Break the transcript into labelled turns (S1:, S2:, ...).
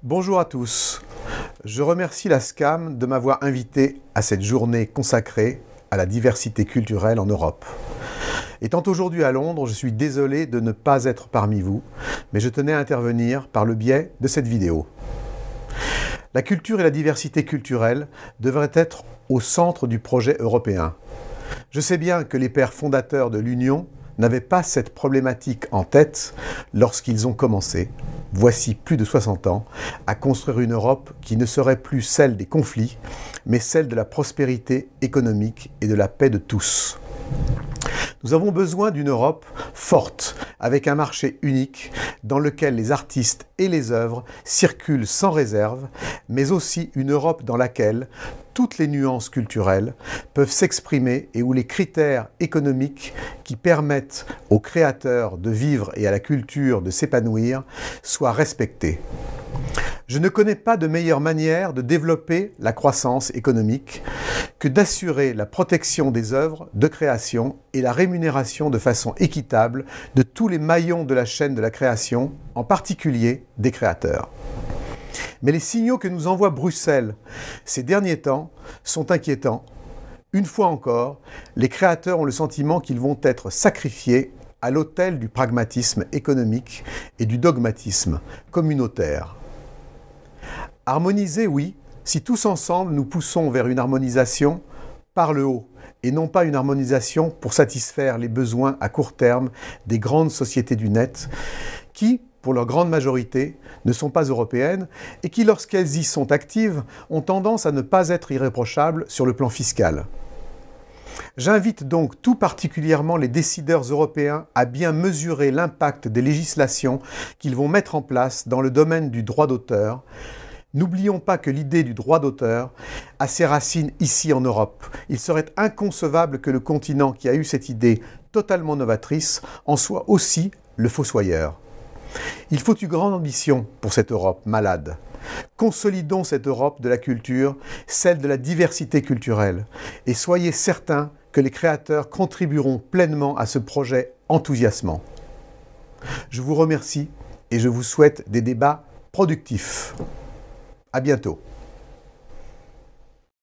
S1: Bonjour à tous. Je remercie la SCAM de m'avoir invité à cette journée consacrée à la diversité culturelle en Europe. Étant aujourd'hui à Londres, je suis désolé de ne pas être parmi vous, mais je tenais à intervenir par le biais de cette vidéo. La culture et la diversité culturelle devraient être au centre du projet européen. Je sais bien que les pères fondateurs de l'Union n'avaient pas cette problématique en tête lorsqu'ils ont commencé, voici plus de 60 ans, à construire une Europe qui ne serait plus celle des conflits, mais celle de la prospérité économique et de la paix de tous. Nous avons besoin d'une Europe forte, avec un marché unique dans lequel les artistes et les œuvres circulent sans réserve, mais aussi une Europe dans laquelle toutes les nuances culturelles peuvent s'exprimer et où les critères économiques qui permettent aux créateurs de vivre et à la culture de s'épanouir soient respectés. Je ne connais pas de meilleure manière de développer la croissance économique que d'assurer la protection des œuvres de création et la rémunération de façon équitable de tous les maillons de la chaîne de la création, en particulier des créateurs. Mais les signaux que nous envoie Bruxelles ces derniers temps sont inquiétants. Une fois encore, les créateurs ont le sentiment qu'ils vont être sacrifiés à l'autel du pragmatisme économique et du dogmatisme communautaire. Harmoniser, oui, si tous ensemble nous poussons vers une harmonisation par le haut et non pas une harmonisation pour satisfaire les besoins à court terme des grandes sociétés du net qui, pour leur grande majorité, ne sont pas européennes et qui, lorsqu'elles y sont actives, ont tendance à ne pas être irréprochables sur le plan fiscal. J'invite donc tout particulièrement les décideurs européens à bien mesurer l'impact des législations qu'ils vont mettre en place dans le domaine du droit d'auteur. N'oublions pas que l'idée du droit d'auteur a ses racines ici en Europe. Il serait inconcevable que le continent qui a eu cette idée totalement novatrice en soit aussi le fossoyeur. Il faut une grande ambition pour cette Europe malade. Consolidons cette Europe de la culture, celle de la diversité culturelle, et soyez certains que les créateurs contribueront pleinement à ce projet enthousiasmant. Je vous remercie et je vous souhaite des débats productifs. À bientôt.